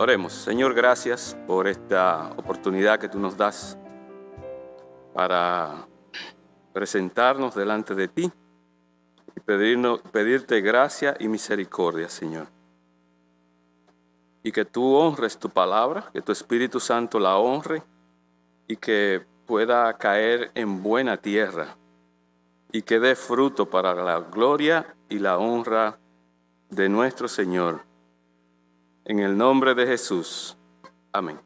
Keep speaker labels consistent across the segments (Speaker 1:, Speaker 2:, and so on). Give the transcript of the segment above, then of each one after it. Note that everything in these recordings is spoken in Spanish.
Speaker 1: Oremos. Señor, gracias por esta oportunidad que tú nos das para presentarnos delante de ti y pedirte gracia y misericordia, Señor. Y que tú honres tu palabra, que tu Espíritu Santo la honre y que pueda caer en buena tierra y que dé fruto para la gloria y la honra de nuestro Señor. En el nombre de Jesús. Amén.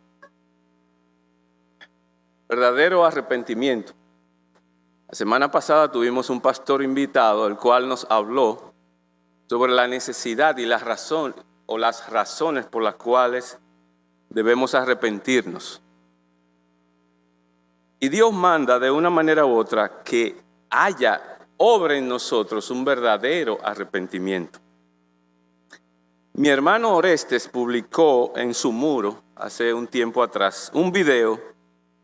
Speaker 1: Verdadero arrepentimiento. La semana pasada tuvimos un pastor invitado, el cual nos habló sobre la necesidad y las razones por las cuales debemos arrepentirnos. Y Dios manda de una manera u otra que obra en nosotros un verdadero arrepentimiento. Mi hermano Orestes publicó en su muro hace un tiempo atrás un video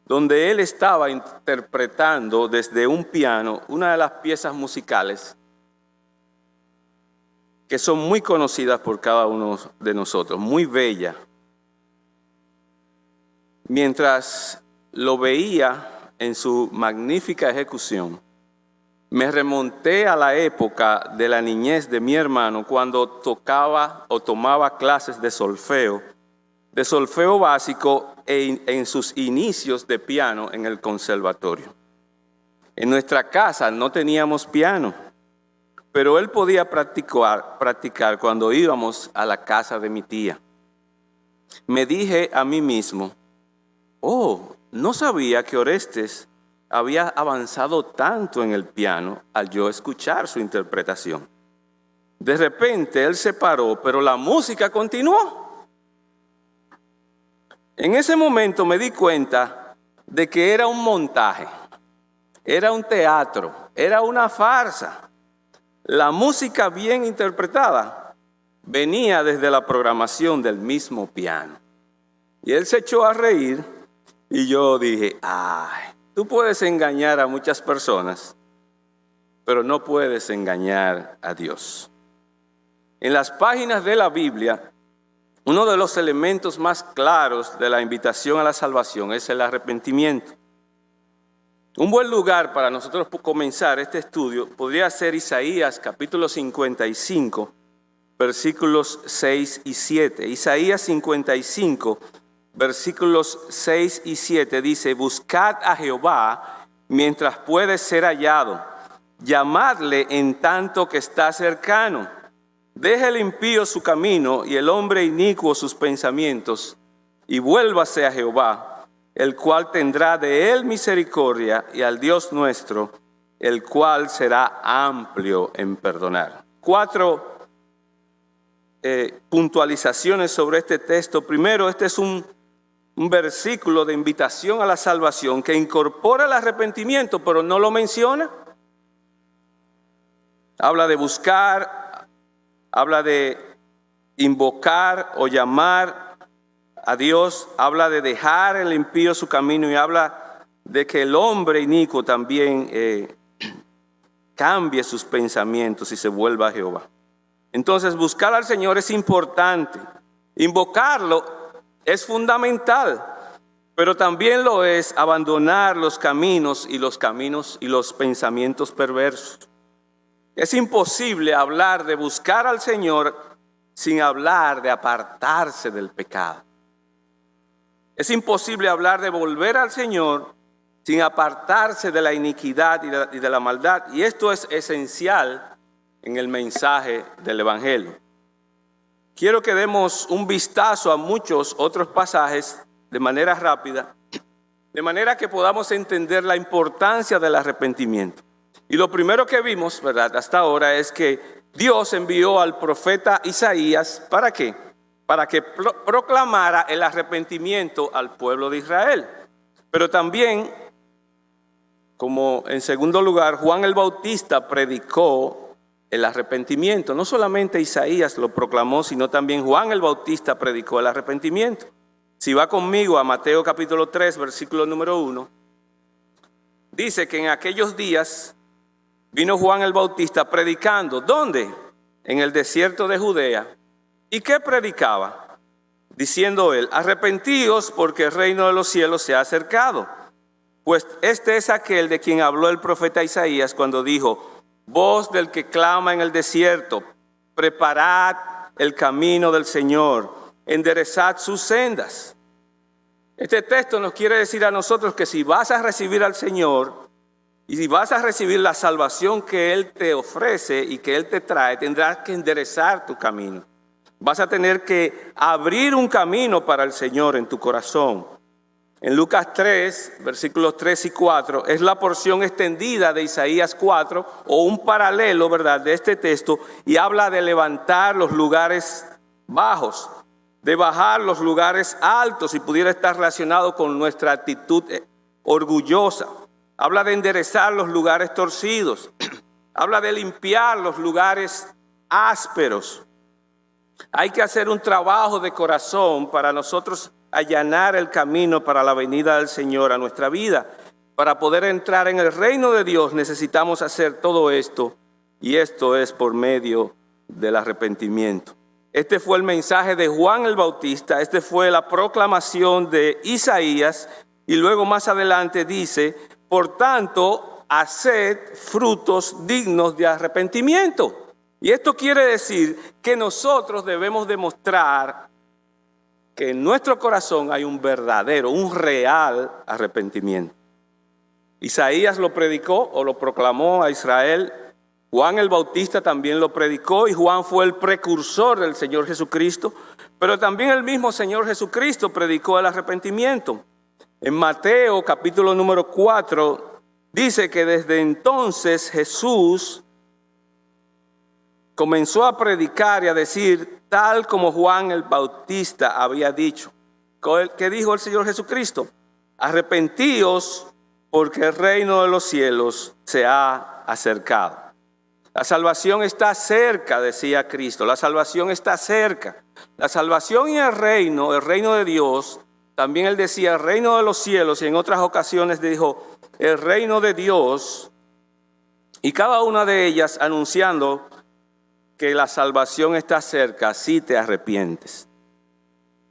Speaker 1: donde él estaba interpretando desde un piano una de las piezas musicales que son muy conocidas por cada uno de nosotros, muy bella. Mientras lo veía en su magnífica ejecución, me remonté a la época de la niñez de mi hermano cuando tocaba o tomaba clases de solfeo básico en sus inicios de piano en el conservatorio. En nuestra casa no teníamos piano, pero él podía practicar cuando íbamos a la casa de mi tía. Me dije a mí mismo, no sabía que Orestes había avanzado tanto en el piano al yo escuchar su interpretación. De repente él se paró, pero la música continuó. En ese momento me di cuenta de que era un montaje, era un teatro, era una farsa. La música bien interpretada venía desde la programación del mismo piano. Y él se echó a reír y yo dije, tú puedes engañar a muchas personas, pero no puedes engañar a Dios. En las páginas de la Biblia, uno de los elementos más claros de la invitación a la salvación es el arrepentimiento. Un buen lugar para nosotros comenzar este estudio podría ser Isaías capítulo 55, versículos 6 y 7. Isaías 55, versículos 6 y 7 dice: buscad a Jehová mientras puede ser hallado, llamadle en tanto que está cercano. Deje el impío su camino y el hombre inicuo sus pensamientos, y vuélvase a Jehová, el cual tendrá de él misericordia, y al Dios nuestro, el cual será amplio en perdonar. 4 puntualizaciones sobre este texto. Primero, este es un versículo de invitación a la salvación que incorpora el arrepentimiento, pero no lo menciona. Habla de buscar, habla de invocar o llamar a Dios, habla de dejar el impío su camino y habla de que el hombre inicuo también cambie sus pensamientos y se vuelva a Jehová. Entonces, buscar al Señor es importante, invocarlo es fundamental, pero también lo es abandonar los caminos y los pensamientos perversos. Es imposible hablar de buscar al Señor sin hablar de apartarse del pecado. Es imposible hablar de volver al Señor sin apartarse de la iniquidad y de la maldad. Y esto es esencial en el mensaje del Evangelio. Quiero que demos un vistazo a muchos otros pasajes de manera rápida, de manera que podamos entender la importancia del arrepentimiento. Y lo primero que vimos, ¿verdad?, hasta ahora es que Dios envió al profeta Isaías, ¿para qué? Para que proclamara el arrepentimiento al pueblo de Israel. Pero también, como en segundo lugar, Juan el Bautista predicó el arrepentimiento. No solamente Isaías lo proclamó, sino también Juan el Bautista predicó el arrepentimiento. Si va conmigo a Mateo capítulo 3, versículo número 1, dice que en aquellos días vino Juan el Bautista predicando. ¿Dónde? En el desierto de Judea. ¿Y qué predicaba? diciendo él: arrepentíos, porque el reino de los cielos se ha acercado. Pues este es aquel de quien habló el profeta Isaías cuando dijo: voz del que clama en el desierto, preparad el camino del Señor, enderezad sus sendas. Este texto nos quiere decir a nosotros que si vas a recibir al Señor y si vas a recibir la salvación que Él te ofrece y que Él te trae, tendrás que enderezar tu camino. Vas a tener que abrir un camino para el Señor en tu corazón. En Lucas 3, versículos 3 y 4, es la porción extendida de Isaías 4, o un paralelo, ¿verdad?, de este texto, y habla de levantar los lugares bajos, de bajar los lugares altos, y pudiera estar relacionado con nuestra actitud orgullosa. Habla de enderezar los lugares torcidos, habla de limpiar los lugares ásperos. Hay que hacer un trabajo de corazón para nosotros allanar el camino para la venida del Señor a nuestra vida. Para poder entrar en el reino de Dios necesitamos hacer todo esto, y esto es por medio del arrepentimiento. Este fue el mensaje de Juan el Bautista, este fue la proclamación de Isaías, y luego más adelante dice: por tanto, haced frutos dignos de arrepentimiento. Y esto quiere decir que nosotros debemos demostrar que en nuestro corazón hay un verdadero, un real arrepentimiento. Isaías lo predicó o lo proclamó a Israel. Juan el Bautista también lo predicó, y Juan fue el precursor del Señor Jesucristo. Pero también el mismo Señor Jesucristo predicó el arrepentimiento. En Mateo capítulo número 4 dice que desde entonces Jesús comenzó a predicar y a decir tal como Juan el Bautista había dicho. ¿Qué dijo el Señor Jesucristo? Arrepentíos, porque el reino de los cielos se ha acercado. La salvación está cerca, decía Cristo. La salvación está cerca. La salvación y el reino de Dios, también él decía el reino de los cielos, y en otras ocasiones dijo el reino de Dios, y cada una de ellas anunciando que la salvación está cerca si te arrepientes.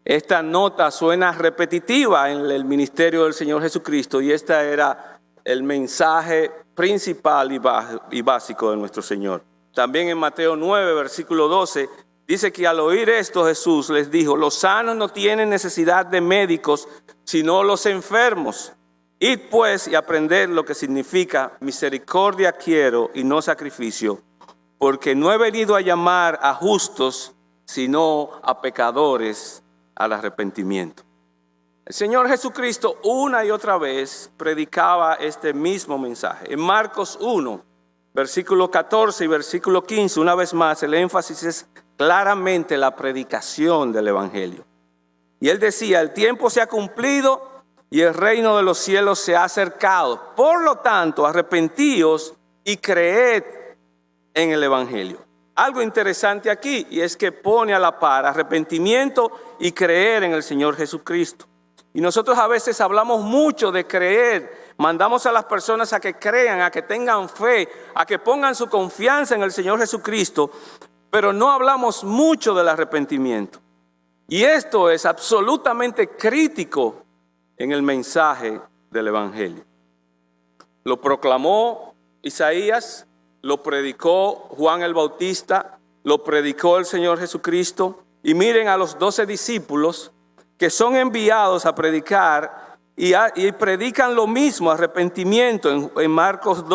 Speaker 1: Esta nota suena repetitiva en el ministerio del Señor Jesucristo, y este era el mensaje principal y básico de nuestro Señor. También en Mateo 9, versículo 12, dice que al oír esto Jesús les dijo: los sanos no tienen necesidad de médicos, sino los enfermos. Id pues y aprended lo que significa misericordia quiero y no sacrificio, porque no he venido a llamar a justos, sino a pecadores al arrepentimiento. El Señor Jesucristo una y otra vez predicaba este mismo mensaje. En Marcos 1, versículo 14 y versículo 15, una vez más el énfasis es claramente la predicación del Evangelio. Y él decía: el tiempo se ha cumplido y el reino de los cielos se ha acercado. Por lo tanto, arrepentíos y creed en el Evangelio. Algo interesante aquí, y es que pone a la par arrepentimiento y creer en el Señor Jesucristo. Y nosotros a veces hablamos mucho de creer, mandamos a las personas a que crean, a que tengan fe, a que pongan su confianza en el Señor Jesucristo, pero no hablamos mucho del arrepentimiento. Y esto es absolutamente crítico en el mensaje del Evangelio. Lo proclamó Isaías, lo predicó Juan el Bautista, lo predicó el Señor Jesucristo. Y miren a los 12 discípulos que son enviados a predicar y predican lo mismo, arrepentimiento. En Marcos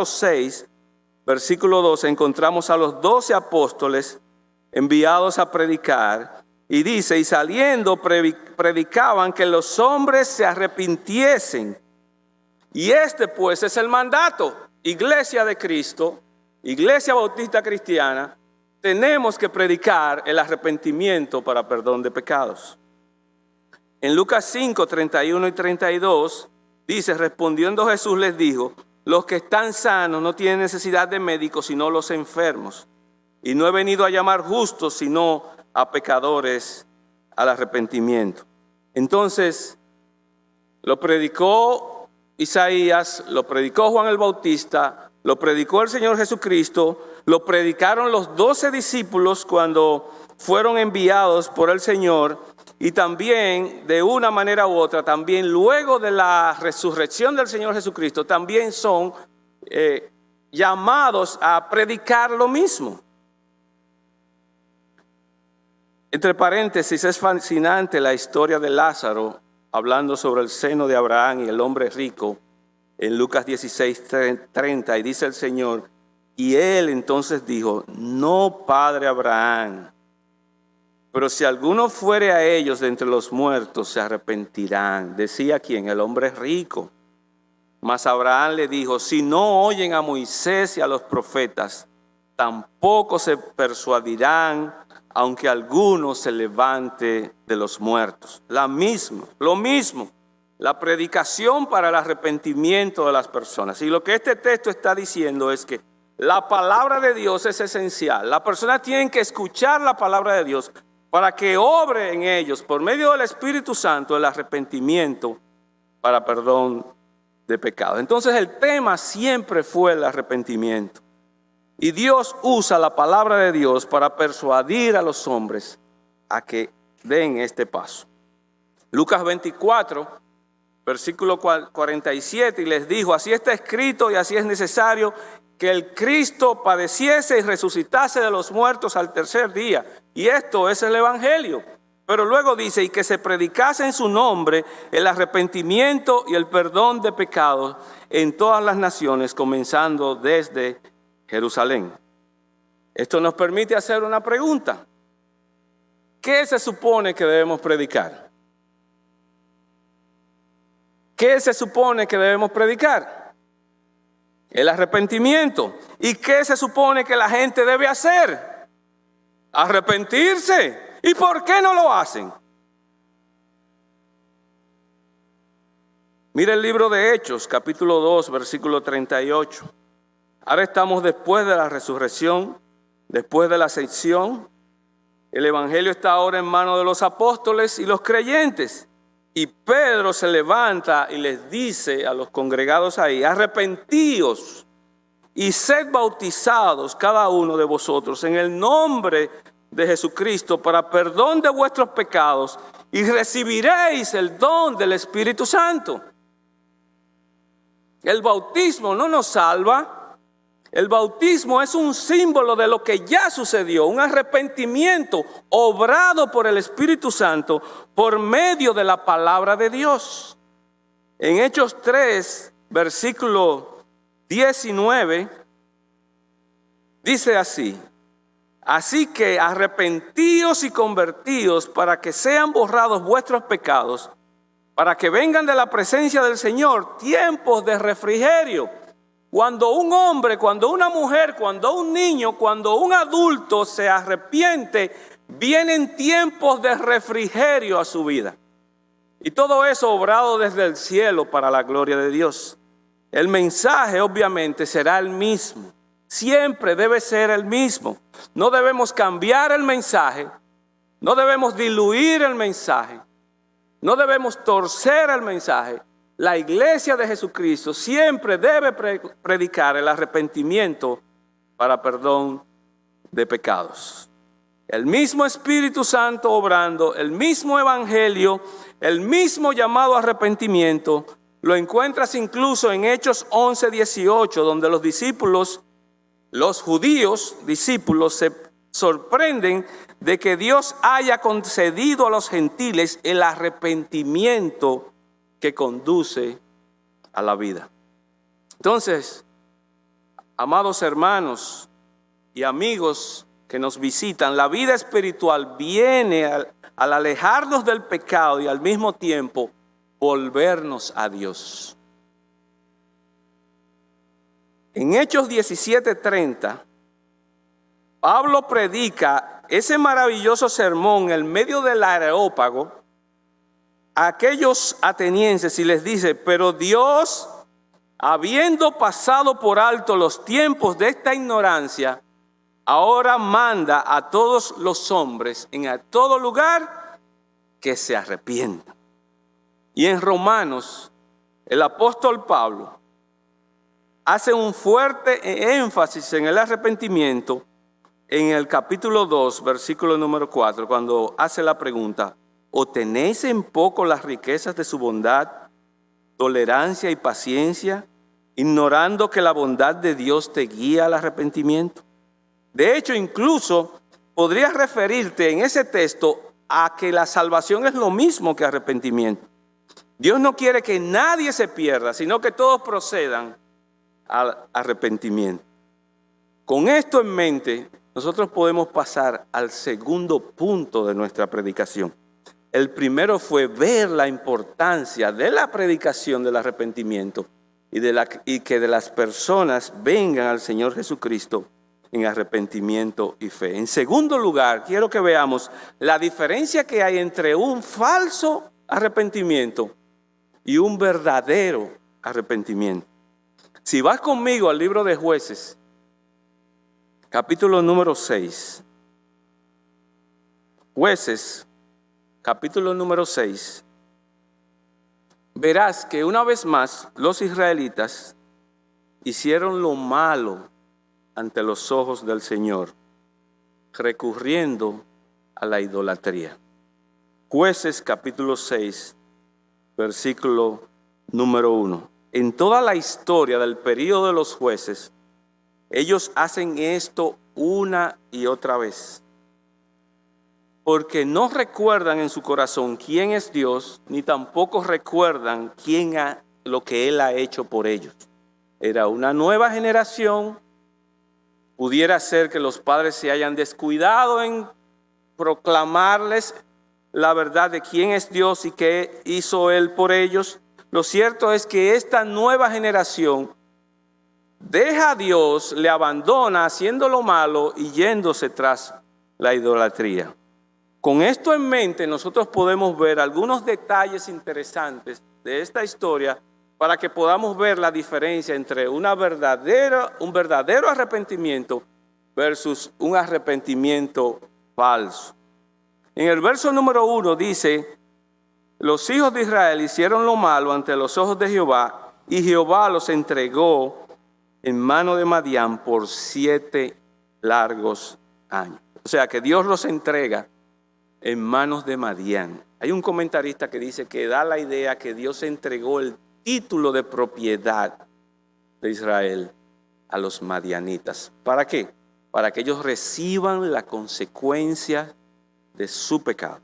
Speaker 1: 6, versículo 12, encontramos a los 12 apóstoles enviados a predicar. Y dice: y saliendo predicaban que los hombres se arrepintiesen. Y este pues es el mandato. Iglesia de Cristo, Iglesia Bautista Cristiana, tenemos que predicar el arrepentimiento para perdón de pecados. En Lucas 5, 31 y 32 dice: respondiendo Jesús les dijo: los que están sanos no tienen necesidad de médicos, sino los enfermos. Y no he venido a llamar justos, sino a pecadores al arrepentimiento. Entonces, lo predicó Isaías, lo predicó Juan el Bautista, lo predicó el Señor Jesucristo, lo predicaron los 12 discípulos cuando fueron enviados por el Señor y también de una manera u otra, también luego de la resurrección del Señor Jesucristo, también son llamados a predicar lo mismo. Entre paréntesis, es fascinante la historia de Lázaro, hablando sobre el seno de Abraham y el hombre rico, en Lucas 16:30, y dice el Señor, y él entonces dijo, no, padre Abraham, pero si alguno fuere a ellos de entre los muertos, se arrepentirán. Decía quién, el hombre rico. Mas Abraham le dijo, si no oyen a Moisés y a los profetas, tampoco se persuadirán, aunque alguno se levante de los muertos. Lo mismo, la predicación para el arrepentimiento de las personas. Y lo que este texto está diciendo es que la palabra de Dios es esencial. Las personas tienen que escuchar la palabra de Dios para que obre en ellos, por medio del Espíritu Santo, el arrepentimiento para perdón de pecados. Entonces el tema siempre fue el arrepentimiento. Y Dios usa la palabra de Dios para persuadir a los hombres a que den este paso. Lucas 24, versículo 47, y les dijo, así está escrito y así es necesario que el Cristo padeciese y resucitase de los muertos al tercer día. Y esto es el Evangelio. Pero luego dice, y que se predicase en su nombre el arrepentimiento y el perdón de pecados en todas las naciones, comenzando desde Jerusalén. Esto nos permite hacer una pregunta. ¿Qué se supone que debemos predicar? ¿Qué se supone que debemos predicar? El arrepentimiento. ¿Y qué se supone que la gente debe hacer? Arrepentirse. ¿Y por qué no lo hacen? Mira el libro de Hechos, capítulo 2, versículo 38. Ahora estamos después de la resurrección, después de la ascensión. El evangelio está ahora en manos de los apóstoles y los creyentes. Y Pedro se levanta y les dice a los congregados ahí, arrepentíos y sed bautizados cada uno de vosotros en el nombre de Jesucristo para perdón de vuestros pecados y recibiréis el don del Espíritu Santo. El bautismo no nos salva. El bautismo es un símbolo de lo que ya sucedió, un arrepentimiento obrado por el Espíritu Santo por medio de la palabra de Dios. En Hechos 3, versículo 19, dice así, así que arrepentíos y convertíos para que sean borrados vuestros pecados, para que vengan de la presencia del Señor tiempos de refrigerio. Cuando un hombre, cuando una mujer, cuando un niño, cuando un adulto se arrepiente, vienen tiempos de refrigerio a su vida. Y todo eso obrado desde el cielo para la gloria de Dios. El mensaje obviamente será el mismo. Siempre debe ser el mismo. No debemos cambiar el mensaje. No debemos diluir el mensaje. No debemos torcer el mensaje. La iglesia de Jesucristo siempre debe predicar el arrepentimiento para perdón de pecados. El mismo Espíritu Santo obrando, el mismo evangelio, el mismo llamado a arrepentimiento, lo encuentras incluso en Hechos 11:18, donde los discípulos, los judíos discípulos, se sorprenden de que Dios haya concedido a los gentiles el arrepentimiento que conduce a la vida. Entonces, amados hermanos y amigos que nos visitan, la vida espiritual viene al alejarnos del pecado y al mismo tiempo volvernos a Dios. En Hechos 17:30, Pablo predica ese maravilloso sermón en medio del Areópago a aquellos atenienses y les dice, pero Dios, habiendo pasado por alto los tiempos de esta ignorancia, ahora manda a todos los hombres en todo lugar que se arrepientan. Y en Romanos, el apóstol Pablo hace un fuerte énfasis en el arrepentimiento en el capítulo 2, versículo número 4, cuando hace la pregunta, ¿o tenéis en poco las riquezas de su bondad, tolerancia y paciencia, ignorando que la bondad de Dios te guía al arrepentimiento? De hecho, incluso podrías referirte en ese texto a que la salvación es lo mismo que arrepentimiento. Dios no quiere que nadie se pierda, sino que todos procedan al arrepentimiento. Con esto en mente, nosotros podemos pasar al segundo punto de nuestra predicación. El primero fue ver la importancia de la predicación del arrepentimiento y que de las personas vengan al Señor Jesucristo en arrepentimiento y fe. En segundo lugar, quiero que veamos la diferencia que hay entre un falso arrepentimiento y un verdadero arrepentimiento. Si vas conmigo al libro de Jueces, capítulo número 6. Jueces, capítulo número 6. Verás que una vez más los israelitas hicieron lo malo ante los ojos del Señor, recurriendo a la idolatría. Jueces capítulo 6, versículo número 1. En toda la historia del período de los jueces, ellos hacen esto una y otra vez, porque no recuerdan en su corazón quién es Dios, ni tampoco recuerdan lo que Él ha hecho por ellos. Era una nueva generación. Pudiera ser que los padres se hayan descuidado en proclamarles la verdad de quién es Dios y qué hizo Él por ellos. Lo cierto es que esta nueva generación deja a Dios, le abandona haciendo lo malo y yéndose tras la idolatría. Con esto en mente, nosotros podemos ver algunos detalles interesantes de esta historia para que podamos ver la diferencia entre un verdadero arrepentimiento versus un arrepentimiento falso. En el verso número 1 dice, los hijos de Israel hicieron lo malo ante los ojos de Jehová, y Jehová los entregó en mano de Madián por 7 largos años. O sea que Dios los entrega en manos de Madián. Hay un comentarista que dice que da la idea que Dios entregó el título de propiedad de Israel a los madianitas. ¿Para qué? Para que ellos reciban la consecuencia de su pecado.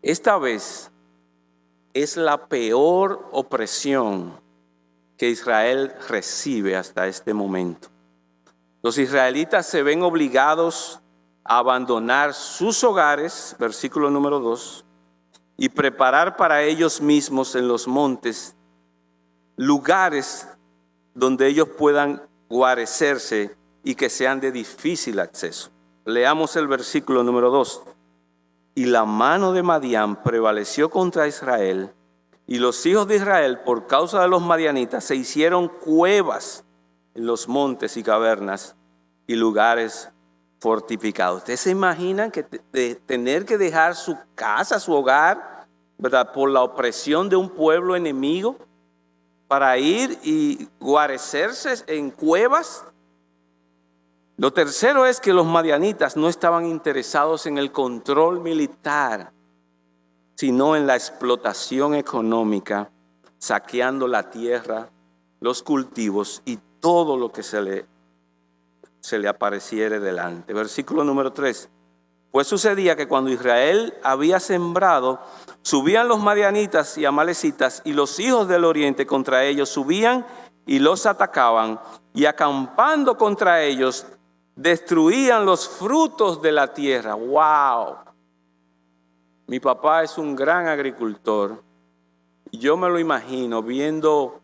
Speaker 1: Esta vez es la peor opresión que Israel recibe hasta este momento. Los israelitas se ven obligados a abandonar sus hogares, versículo número 2, y preparar para ellos mismos en los montes lugares donde ellos puedan guarecerse y que sean de difícil acceso. Leamos el versículo número 2. Y la mano de Madián prevaleció contra Israel, y los hijos de Israel, por causa de los madianitas, se hicieron cuevas en los montes y cavernas y lugares fortificados. ¿Ustedes se imaginan que tener que dejar su casa, su hogar, ¿verdad?, por la opresión de un pueblo enemigo, para ir y guarecerse en cuevas? Lo tercero es que los madianitas no estaban interesados en el control militar, sino en la explotación económica, saqueando la tierra, los cultivos y todo lo que se le apareciere delante. Versículo número 3. Pues sucedía que cuando Israel había sembrado, subían los madianitas y amalecitas, y los hijos del oriente contra ellos subían y los atacaban, y acampando contra ellos, destruían los frutos de la tierra. ¡Wow! Mi papá es un gran agricultor, y yo me lo imagino viendo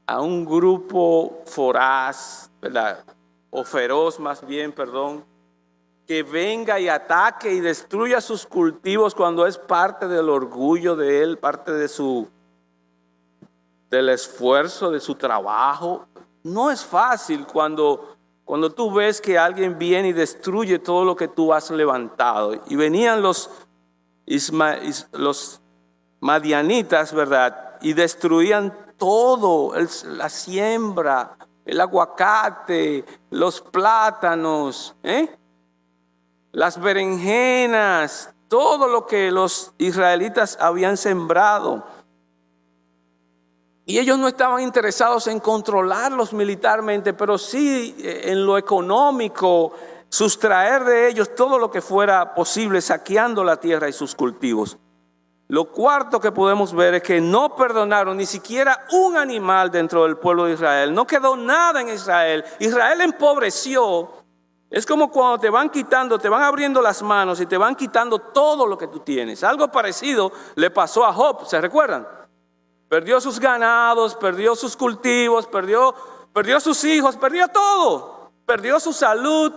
Speaker 1: a un grupo voraz, ¿verdad?, o feroz más bien, perdón, que venga y ataque y destruya sus cultivos cuando es parte del orgullo de él, parte de del esfuerzo, de su trabajo. No es fácil cuando tú ves que alguien viene y destruye todo lo que tú has levantado. Y venían los madianitas, ¿verdad?, y destruían todo, la siembra, el aguacate, los plátanos, las berenjenas, todo lo que los israelitas habían sembrado. Y ellos no estaban interesados en controlarlos militarmente, pero sí en lo económico, sustraer de ellos todo lo que fuera posible, saqueando la tierra y sus cultivos. Lo cuarto que podemos ver es que no perdonaron ni siquiera un animal dentro del pueblo de Israel. No quedó nada en Israel. Israel empobreció. Es como cuando te van quitando, te van abriendo las manos y te van quitando todo lo que tú tienes. Algo parecido le pasó a Job, ¿se recuerdan? Perdió sus ganados, perdió sus cultivos, perdió sus hijos, perdió todo. Perdió su salud.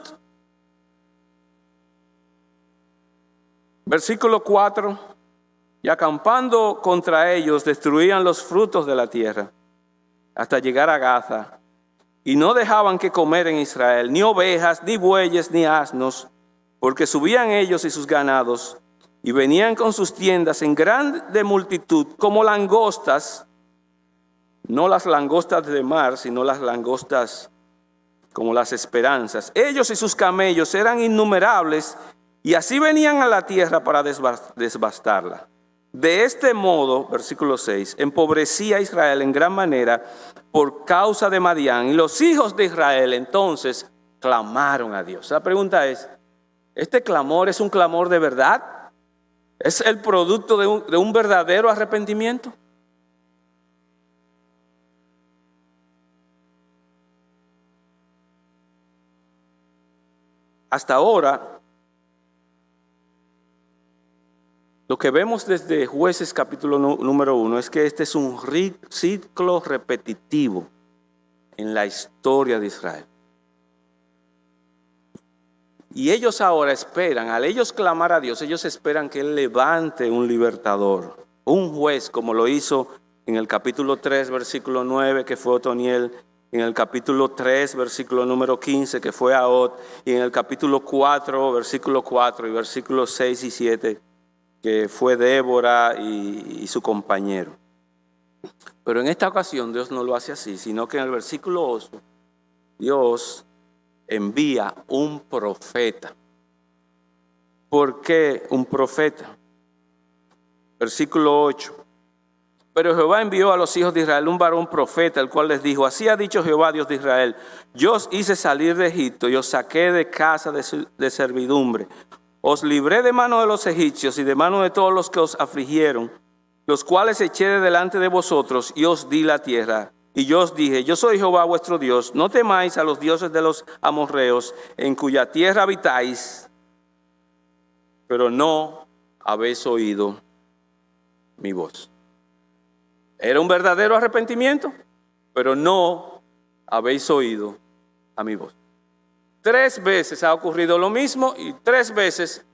Speaker 1: Versículo 4. Y acampando contra ellos, destruían los frutos de la tierra, hasta llegar a Gaza. Y no dejaban que comer en Israel, ni ovejas, ni bueyes, ni asnos, porque subían ellos y sus ganados, y venían con sus tiendas en grande multitud, como langostas, no las langostas de mar, sino las langostas como las esperanzas. Ellos y sus camellos eran innumerables, y así venían a la tierra para devastarla. De este modo, versículo 6, empobrecía a Israel en gran manera por causa de Madián. Y los hijos de Israel entonces clamaron a Dios. La pregunta es, ¿este clamor es un clamor de verdad? ¿Es el producto de un verdadero arrepentimiento? Hasta ahora, lo que vemos desde Jueces capítulo número 1 es que este es un ciclo repetitivo en la historia de Israel. Y ellos ahora esperan, al ellos clamar a Dios, ellos esperan que Él levante un libertador, un juez, como lo hizo en el capítulo 3, versículo 9, que fue Otoniel, en el capítulo 3, versículo número 15, que fue Ahod, y en el capítulo 4, versículo 4 y versículos 6 y 7, que fue Débora y su compañero. Pero en esta ocasión Dios no lo hace así, sino que en el versículo 8, Dios envía un profeta. ¿Por qué un profeta? Versículo 8. Pero Jehová envió a los hijos de Israel un varón profeta, el cual les dijo: así ha dicho Jehová, Dios de Israel, yo os hice salir de Egipto y os saqué de casa de servidumbre. Os libré de mano de los egipcios y de mano de todos los que os afligieron, los cuales eché de delante de vosotros y os di la tierra. Y yo os dije: yo soy Jehová vuestro Dios, no temáis a los dioses de los amorreos, en cuya tierra habitáis, pero no habéis oído mi voz. Era un verdadero arrepentimiento, pero no habéis oído a mi voz. 3 veces ha ocurrido lo mismo y 3 veces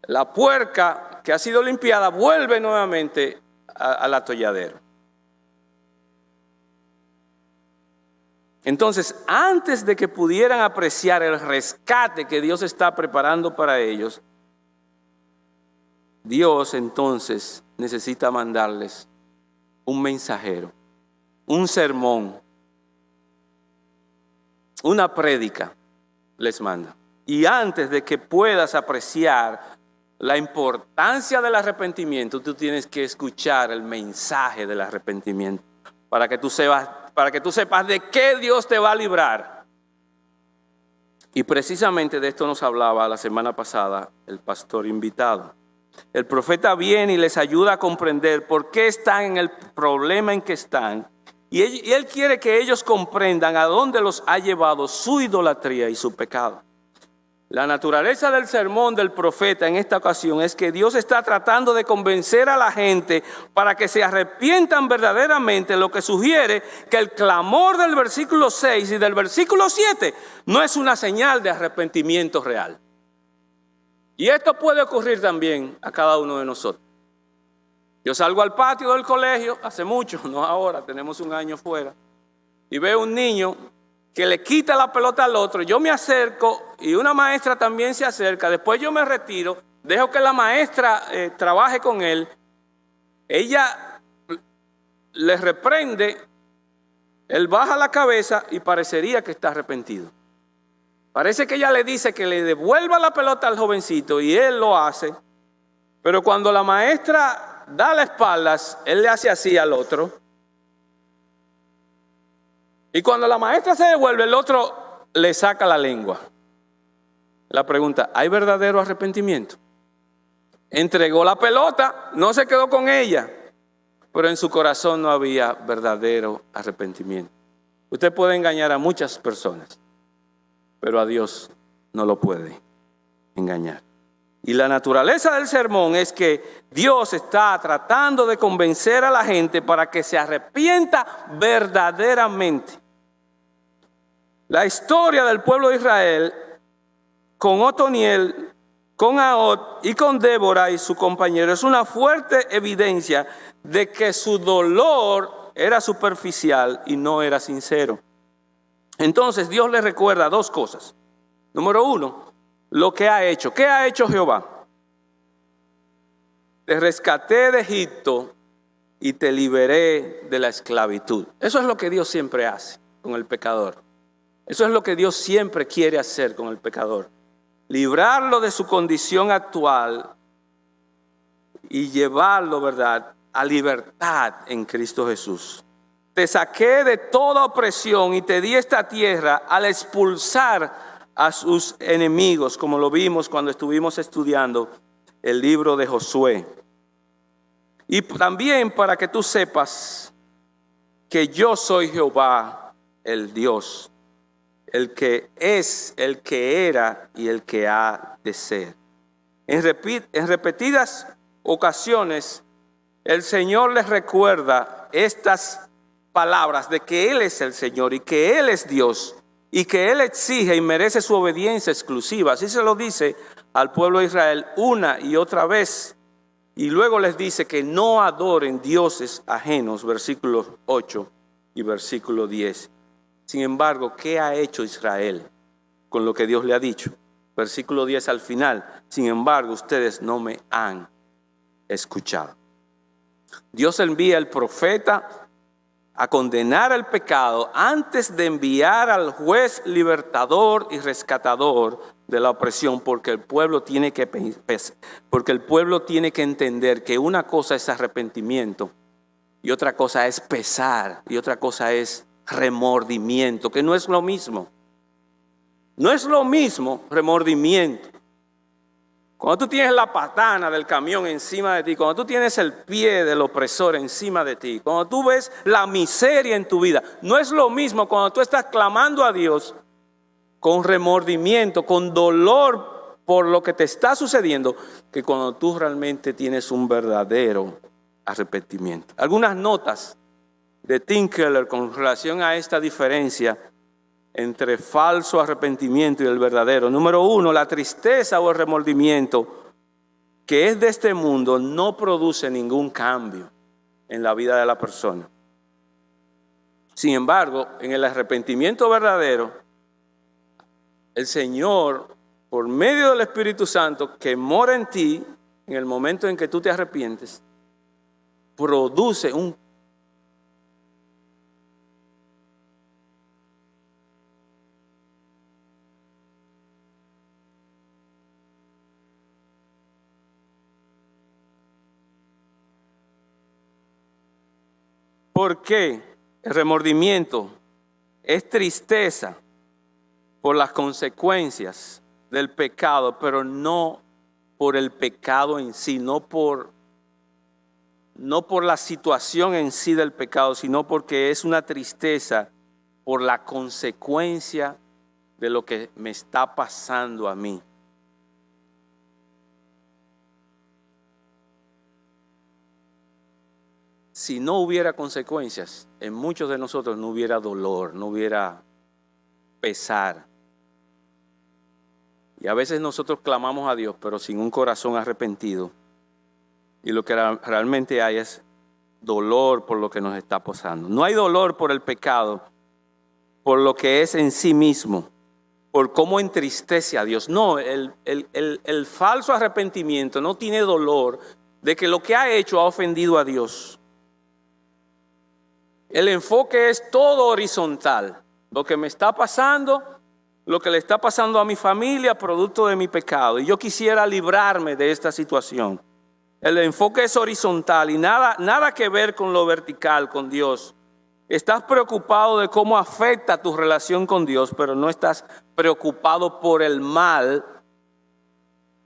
Speaker 1: la puerca que ha sido limpiada vuelve nuevamente al atolladero. Entonces, antes de que pudieran apreciar el rescate que Dios está preparando para ellos, Dios entonces necesita mandarles un mensajero, un sermón, una prédica les manda. Y antes de que puedas apreciar la importancia del arrepentimiento, tú tienes que escuchar el mensaje del arrepentimiento para que tú sepas de qué Dios te va a librar. Y precisamente de esto nos hablaba la semana pasada el pastor invitado. El profeta viene y les ayuda a comprender por qué están en el problema en que están. Y él quiere que ellos comprendan a dónde los ha llevado su idolatría y su pecado. La naturaleza del sermón del profeta en esta ocasión es que Dios está tratando de convencer a la gente para que se arrepientan verdaderamente, lo que sugiere que el clamor del versículo 6 y del versículo 7 no es una señal de arrepentimiento real. Y esto puede ocurrir también a cada uno de nosotros. Yo salgo al patio del colegio, hace mucho, no ahora, tenemos un año fuera, y veo un niño que le quita la pelota al otro. Yo me acerco y una maestra también se acerca. Después yo me retiro, dejo que la maestra trabaje con él. Ella le reprende Él baja la cabeza y parecería que está arrepentido. Parece que ella le dice que le devuelva la pelota al jovencito y él lo hace. Pero cuando la maestra da las espaldas, él le hace así al otro. Y cuando la maestra se devuelve, el otro le saca la lengua. La pregunta, ¿hay verdadero arrepentimiento? Entregó la pelota, no se quedó con ella, pero en su corazón no había verdadero arrepentimiento. Usted puede engañar a muchas personas, pero a Dios no lo puede engañar. Y la naturaleza del sermón es que Dios está tratando de convencer a la gente para que se arrepienta verdaderamente. La historia del pueblo de Israel con Otoniel, con Ahod y con Débora y su compañero es una fuerte evidencia de que su dolor era superficial y no era sincero. Entonces Dios les recuerda dos cosas. Número uno, lo que ha hecho. ¿Qué ha hecho Jehová? Te rescaté de Egipto y te liberé de la esclavitud. Eso es lo que Dios siempre hace con el pecador. Eso es lo que Dios siempre quiere hacer con el pecador. Librarlo de su condición actual y llevarlo, ¿verdad?, a libertad en Cristo Jesús. Te saqué de toda opresión y te di esta tierra al expulsar a sus enemigos, como lo vimos cuando estuvimos estudiando el libro de Josué. Y también para que tú sepas que yo soy Jehová, el Dios, el que es, el que era y el que ha de ser. En repetidas ocasiones, el Señor les recuerda estas palabras de que Él es el Señor y que Él es Dios y que Él exige y merece su obediencia exclusiva. Así se lo dice al pueblo de Israel una y otra vez. Y luego les dice que no adoren dioses ajenos, versículos 8 y versículo 10. Sin embargo, ¿qué ha hecho Israel con lo que Dios le ha dicho? Versículo 10 al final. Sin embargo, ustedes no me han escuchado. Dios envía al profeta a condenar el pecado antes de enviar al juez libertador y rescatador de la opresión, porque el pueblo tiene que entender que una cosa es arrepentimiento y otra cosa es pesar y otra cosa es remordimiento, que no es lo mismo. No es lo mismo remordimiento. Cuando tú tienes la patana del camión encima de ti, cuando tú tienes el pie del opresor encima de ti, cuando tú ves la miseria en tu vida, no es lo mismo cuando tú estás clamando a Dios con remordimiento, con dolor por lo que te está sucediendo, que cuando tú realmente tienes un verdadero arrepentimiento. Algunas notas de Tim Keller con relación a esta diferencia entre falso arrepentimiento y el verdadero. Número uno, la tristeza o el remordimiento que es de este mundo no produce ningún cambio en la vida de la persona. Sin embargo, en el arrepentimiento verdadero, el Señor, por medio del Espíritu Santo que mora en ti, en el momento en que tú te arrepientes, produce un ¿Por qué? El remordimiento es tristeza por las consecuencias del pecado, pero no por el pecado en sí, no por la situación en sí del pecado, sino porque es una tristeza por la consecuencia de lo que me está pasando a mí. Si no hubiera consecuencias, en muchos de nosotros no hubiera dolor, no hubiera pesar. Y a veces nosotros clamamos a Dios, pero sin un corazón arrepentido. Y lo que realmente hay es dolor por lo que nos está pasando. No hay dolor por el pecado, por lo que es en sí mismo, por cómo entristece a Dios. No, el falso arrepentimiento no tiene dolor de que lo que ha hecho ha ofendido a Dios. El enfoque es todo horizontal. Lo que me está pasando, lo que le está pasando a mi familia, producto de mi pecado. Y yo quisiera librarme de esta situación. El enfoque es horizontal y nada que ver con lo vertical, con Dios. Estás preocupado de cómo afecta tu relación con Dios, pero no estás preocupado por el mal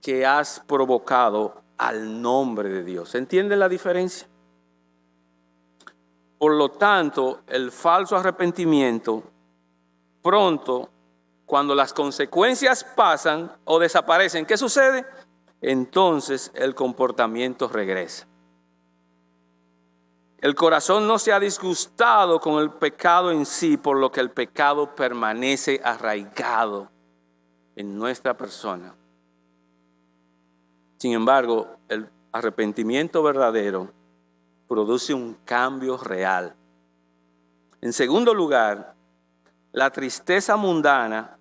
Speaker 1: que has provocado al nombre de Dios. ¿Entienden la diferencia? Por lo tanto, el falso arrepentimiento, pronto, cuando las consecuencias pasan o desaparecen, ¿qué sucede? Entonces el comportamiento regresa. El corazón no se ha disgustado con el pecado en sí, por lo que el pecado permanece arraigado en nuestra persona. Sin embargo, el arrepentimiento verdadero produce un cambio real. En segundo lugar, la tristeza mundana,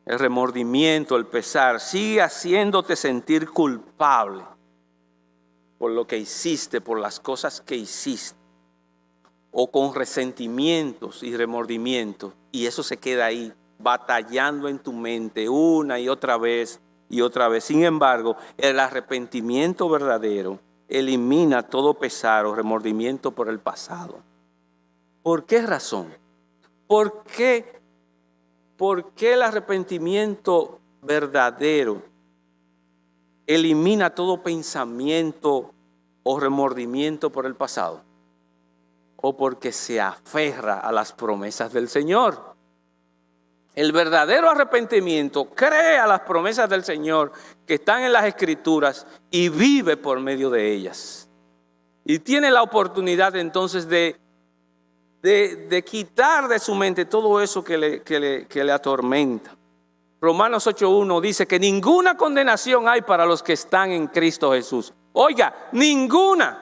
Speaker 1: el remordimiento, el pesar, sigue haciéndote sentir culpable por lo que hiciste, por las cosas que hiciste, o con resentimientos y remordimientos, y eso se queda ahí, batallando en tu mente una y otra vez y otra vez. Sin embargo, el arrepentimiento verdadero elimina todo pesar o remordimiento por el pasado. ¿Por qué razón? ¿Por qué el arrepentimiento verdadero elimina todo pensamiento o remordimiento por el pasado? O porque se aferra a las promesas del Señor. El verdadero arrepentimiento cree a las promesas del Señor que están en las Escrituras y vive por medio de ellas. Y tiene la oportunidad entonces de quitar de su mente todo eso que le atormenta. Romanos 8:1 dice que ninguna condenación hay para los que están en Cristo Jesús. Oiga, ninguna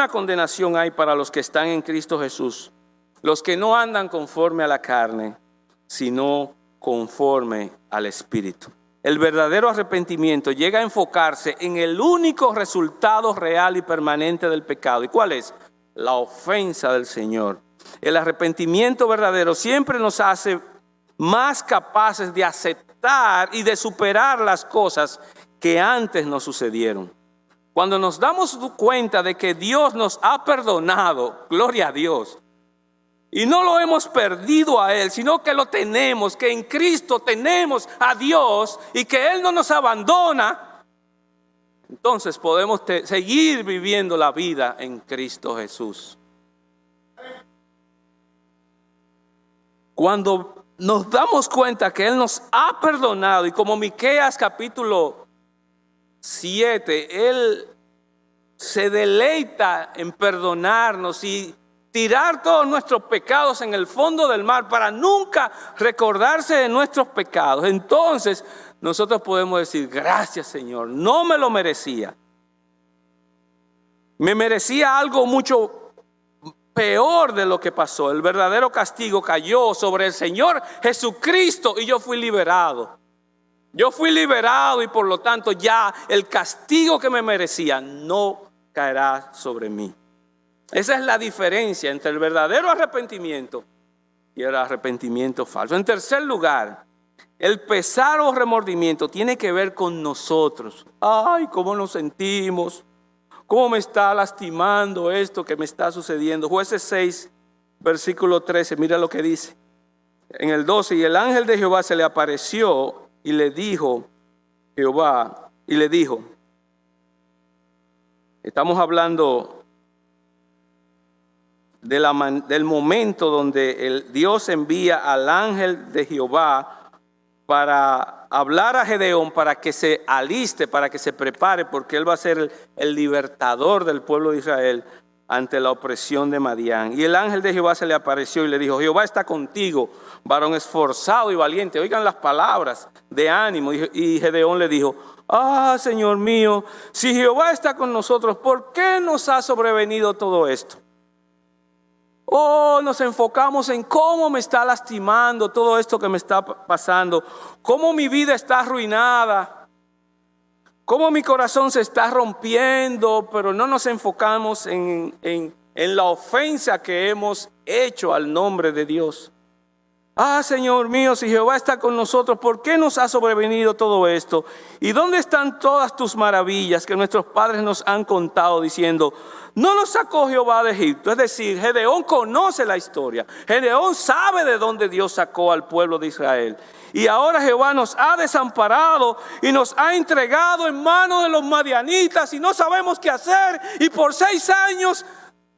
Speaker 1: condenación hay para los que están en Cristo Jesús. Los que no andan conforme a la carne, sino conforme al Espíritu. El verdadero arrepentimiento llega a enfocarse en el único resultado real y permanente del pecado. ¿Y cuál es? La ofensa del Señor. El arrepentimiento verdadero siempre nos hace más capaces de aceptar y de superar las cosas que antes nos sucedieron. Cuando nos damos cuenta de que Dios nos ha perdonado, gloria a Dios, y no lo hemos perdido a Él, sino que lo tenemos, que en Cristo tenemos a Dios y que Él no nos abandona, entonces podemos seguir viviendo la vida en Cristo Jesús. Cuando nos damos cuenta que Él nos ha perdonado, y como Miqueas capítulo 7, Él se deleita en perdonarnos y tirar todos nuestros pecados en el fondo del mar para nunca recordarse de nuestros pecados. Entonces nosotros podemos decir: gracias, Señor, no me lo merecía. Me merecía algo mucho peor de lo que pasó. El verdadero castigo cayó sobre el Señor Jesucristo y yo fui liberado. Yo fui liberado y por lo tanto ya el castigo que me merecía no caerá sobre mí. Esa es la diferencia entre el verdadero arrepentimiento y el arrepentimiento falso. En tercer lugar, el pesar o remordimiento tiene que ver con nosotros. Ay, cómo nos sentimos, cómo me está lastimando esto que me está sucediendo. Jueces 6, versículo 13, mira lo que dice. En el 12, y el ángel de Jehová se le apareció y le dijo, estamos hablando del momento donde Dios envía al ángel de Jehová para hablar a Gedeón, para que se aliste, para que se prepare, porque él va a ser el libertador del pueblo de Israel ante la opresión de Madián. Y el ángel de Jehová se le apareció y le dijo: Jehová está contigo, varón esforzado y valiente. Oigan las palabras de ánimo. Y Gedeón le dijo: ah, Señor mío, si Jehová está con nosotros, ¿por qué nos ha sobrevenido todo esto? Oh, nos enfocamos en cómo me está lastimando todo esto que me está pasando, cómo mi vida está arruinada, cómo mi corazón se está rompiendo, pero no nos enfocamos en la ofensa que hemos hecho al nombre de Dios. Ah, Señor mío, si Jehová está con nosotros, ¿por qué nos ha sobrevenido todo esto? ¿Y dónde están todas tus maravillas que nuestros padres nos han contado diciendo, no nos sacó Jehová de Egipto? Es decir, Gedeón conoce la historia. Gedeón sabe de dónde Dios sacó al pueblo de Israel. Y ahora Jehová nos ha desamparado y nos ha entregado en manos de los madianitas y no sabemos qué hacer. Y por 6 años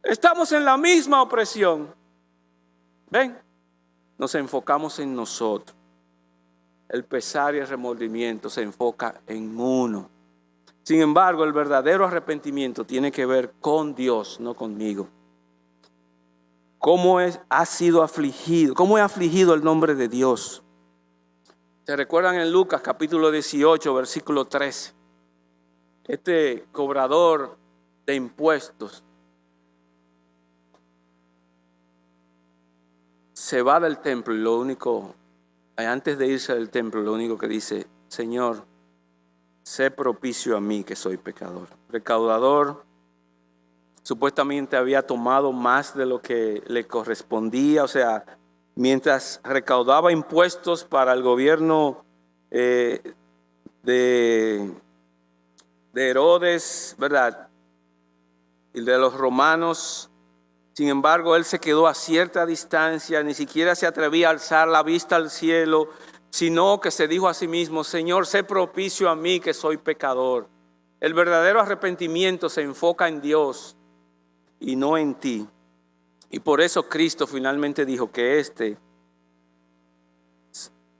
Speaker 1: estamos en la misma opresión. ¿Ven? Nos enfocamos en nosotros. El pesar y el remordimiento se enfoca en uno. Sin embargo, el verdadero arrepentimiento tiene que ver con Dios, no conmigo. ¿Cómo ha sido afligido? ¿Cómo he afligido el nombre de Dios? ¿Se recuerdan en Lucas capítulo 18, versículo 13? Este cobrador de impuestos se va del templo y antes de irse del templo, lo único que dice, Señor, sé propicio a mí que soy pecador. Recaudador, supuestamente había tomado más de lo que le correspondía, o sea, mientras recaudaba impuestos para el gobierno de Herodes, ¿verdad? Y de los romanos. Sin embargo, él se quedó a cierta distancia, ni siquiera se atrevía a alzar la vista al cielo, sino que se dijo a sí mismo, Señor, sé propicio a mí que soy pecador. El verdadero arrepentimiento se enfoca en Dios y no en ti. Y por eso Cristo finalmente dijo que éste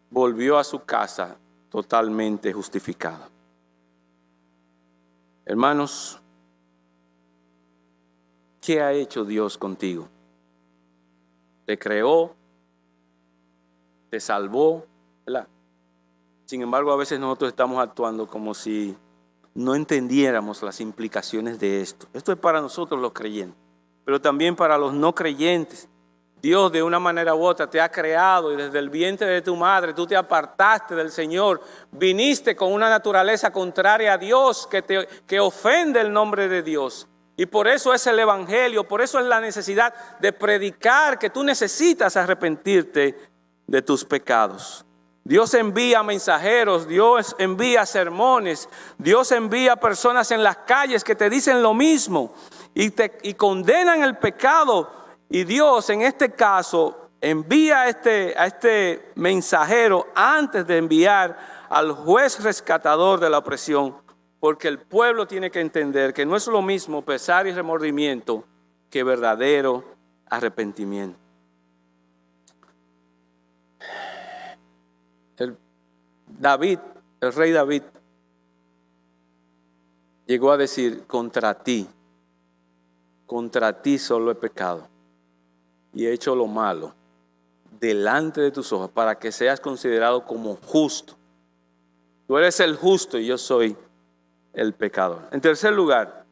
Speaker 1: volvió a su casa totalmente justificado. Hermanos, ¿qué ha hecho Dios contigo? Te creó, te salvó, ¿verdad? Sin embargo, a veces nosotros estamos actuando como si no entendiéramos las implicaciones de esto. Esto es para nosotros los creyentes, pero también para los no creyentes. Dios de una manera u otra te ha creado y desde el vientre de tu madre tú te apartaste del Señor. Viniste con una naturaleza contraria a Dios que ofende el nombre de Dios. Y por eso es el evangelio, por eso es la necesidad de predicar que tú necesitas arrepentirte de tus pecados. Dios envía mensajeros, Dios envía sermones, Dios envía personas en las calles que te dicen lo mismo y condenan el pecado. Y Dios en este caso envía a este mensajero antes de enviar al juez rescatador de la opresión. Porque el pueblo tiene que entender que no es lo mismo pesar y remordimiento que verdadero arrepentimiento. El rey David, llegó a decir, contra ti solo he pecado y he hecho lo malo delante de tus ojos para que seas considerado como justo. Tú eres el justo y yo soy el pecador. En tercer lugar,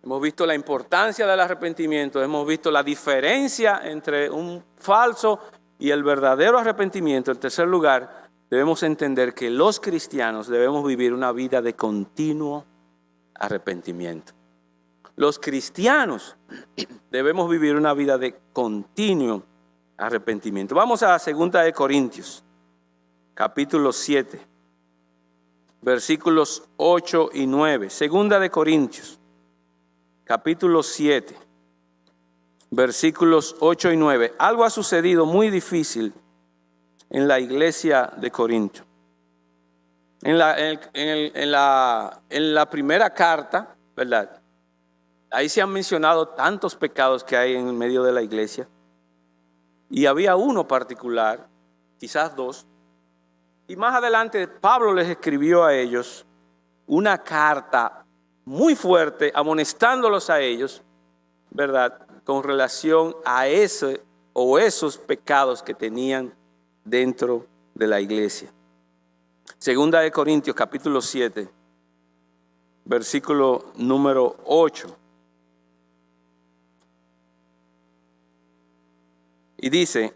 Speaker 1: hemos visto la importancia del arrepentimiento, hemos visto la diferencia entre un falso y el verdadero arrepentimiento. En tercer lugar, debemos entender que los cristianos debemos vivir una vida de continuo arrepentimiento. Los cristianos debemos vivir una vida de continuo arrepentimiento. Vamos a 2 de Corintios, capítulo 7. Versículos 8 y 9. 2 de Corintios, capítulo 7, versículos 8 y 9. Algo ha sucedido muy difícil en la iglesia de Corinto. En la primera carta, ¿verdad? Ahí se han mencionado tantos pecados que hay en medio de la iglesia. Y había uno particular, quizás dos. Y más adelante Pablo les escribió a ellos una carta muy fuerte, amonestándolos a ellos, ¿verdad? Con relación a esos pecados que tenían dentro de la iglesia. 2 de Corintios capítulo 7, versículo número 8. Y dice,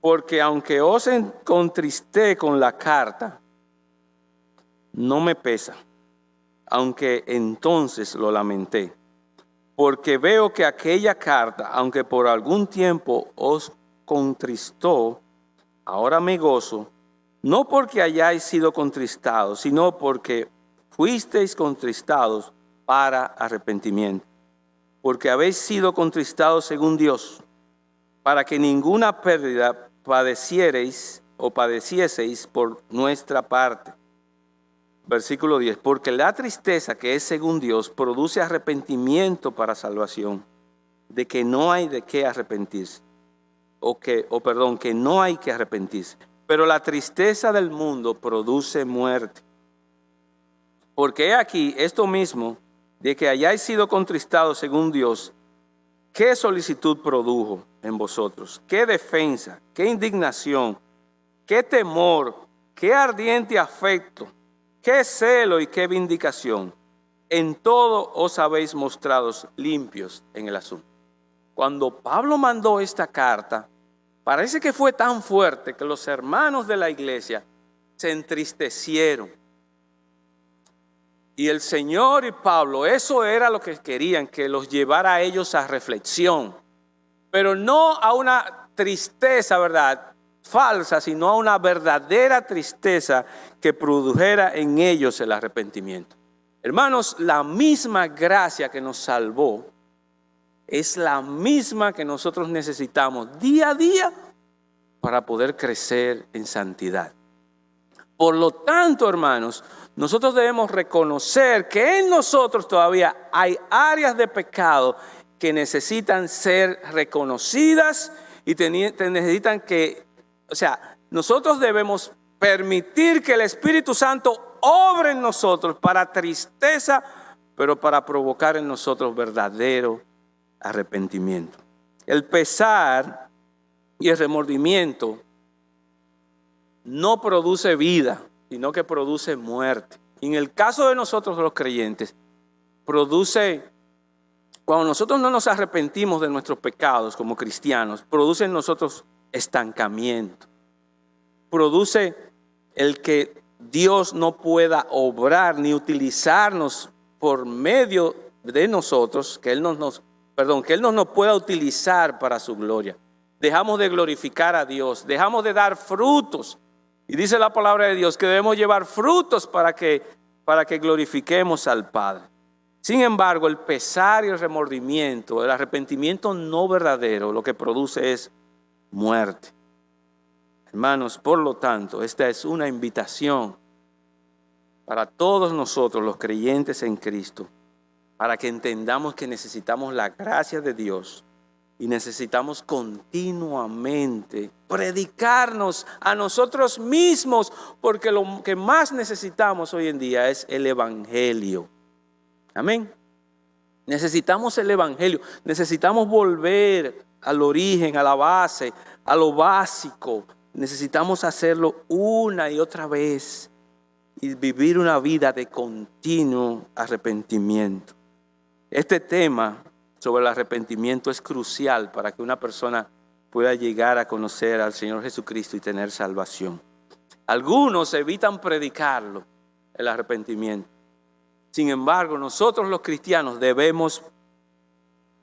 Speaker 1: porque aunque os contristé con la carta, no me pesa, aunque entonces lo lamenté, porque veo que aquella carta, aunque por algún tiempo os contristó, ahora me gozo, no porque hayáis sido contristados, sino porque fuisteis contristados para arrepentimiento, porque habéis sido contristados según Dios, para que ninguna pérdida padeciereis o padecieseis por nuestra parte. Versículo 10, porque la tristeza que es según Dios produce arrepentimiento para salvación, de que no hay de qué arrepentirse, que no hay que arrepentirse. Pero la tristeza del mundo produce muerte. Porque he aquí esto mismo, de que hayáis sido contristados según Dios, ¿qué solicitud produjo en vosotros? ¿Qué defensa? ¿Qué indignación? ¿Qué temor? ¿Qué ardiente afecto? ¿Qué celo y qué vindicación? En todo os habéis mostrado limpios en el asunto. Cuando Pablo mandó esta carta, parece que fue tan fuerte que los hermanos de la iglesia se entristecieron. Y el Señor y Pablo, eso era lo que querían, que los llevara a ellos a reflexión. Pero no a una tristeza, ¿verdad?, falsa, sino a una verdadera tristeza que produjera en ellos el arrepentimiento. Hermanos, la misma gracia que nos salvó es la misma que nosotros necesitamos día a día para poder crecer en santidad. Por lo tanto, hermanos, nosotros debemos reconocer que en nosotros todavía hay áreas de pecado que necesitan ser reconocidas y necesitan que, nosotros debemos permitir que el Espíritu Santo obre en nosotros para tristeza, pero para provocar en nosotros verdadero arrepentimiento. El pesar y el remordimiento no produce vida, sino que produce muerte. Y en el caso de nosotros los creyentes, cuando nosotros no nos arrepentimos de nuestros pecados como cristianos, produce en nosotros estancamiento. Produce el que Dios no pueda obrar ni utilizarnos por medio de nosotros, que Él no nos pueda utilizar para su gloria. Dejamos de glorificar a Dios, dejamos de dar frutos. Y dice la palabra de Dios que debemos llevar frutos para que glorifiquemos al Padre. Sin embargo, el pesar y el remordimiento, el arrepentimiento no verdadero, lo que produce es muerte. Hermanos, por lo tanto, esta es una invitación para todos nosotros, los creyentes en Cristo, para que entendamos que necesitamos la gracia de Dios y necesitamos continuamente predicarnos a nosotros mismos, porque lo que más necesitamos hoy en día es el Evangelio. Amén. Necesitamos el Evangelio, necesitamos volver al origen, a la base, a lo básico. Necesitamos hacerlo una y otra vez y vivir una vida de continuo arrepentimiento. Este tema sobre el arrepentimiento es crucial para que una persona pueda llegar a conocer al Señor Jesucristo y tener salvación. Algunos evitan predicarlo, el arrepentimiento. Sin embargo, nosotros los cristianos debemos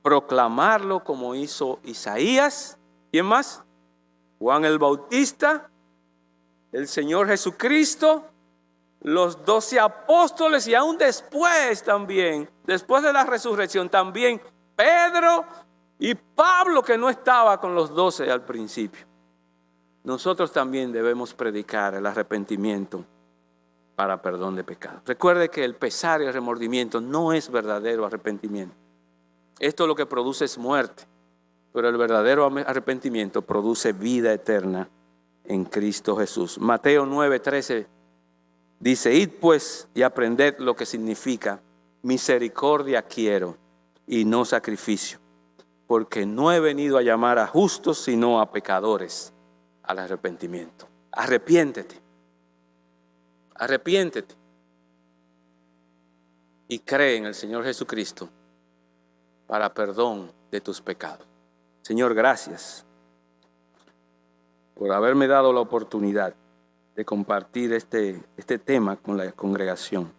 Speaker 1: proclamarlo como hizo Isaías. ¿Quién más? Juan el Bautista, el Señor Jesucristo, los 12 apóstoles y aún después también, después de la resurrección también Pedro y Pablo, que no estaba con los 12 al principio. Nosotros también debemos predicar el arrepentimiento para perdón de pecados. Recuerde que el pesar y el remordimiento no es verdadero arrepentimiento. Esto lo que produce es muerte, pero el verdadero arrepentimiento produce vida eterna en Cristo Jesús. Mateo 9:13 dice: id pues y aprended lo que significa misericordia quiero y no sacrificio, porque no he venido a llamar a justos sino a pecadores al arrepentimiento. Arrepiéntete y cree en el Señor Jesucristo para perdón de tus pecados. Señor, gracias por haberme dado la oportunidad de compartir este tema con la congregación.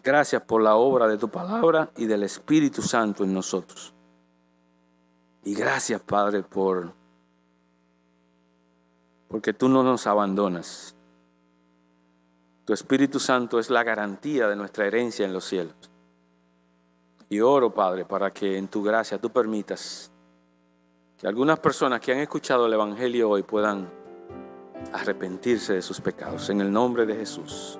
Speaker 1: Gracias por la obra de tu palabra y del Espíritu Santo en nosotros. Y gracias, Padre, porque tú no nos abandonas. Tu Espíritu Santo es la garantía de nuestra herencia en los cielos. Y oro, Padre, para que en tu gracia tú permitas que algunas personas que han escuchado el Evangelio hoy puedan arrepentirse de sus pecados. En el nombre de Jesús.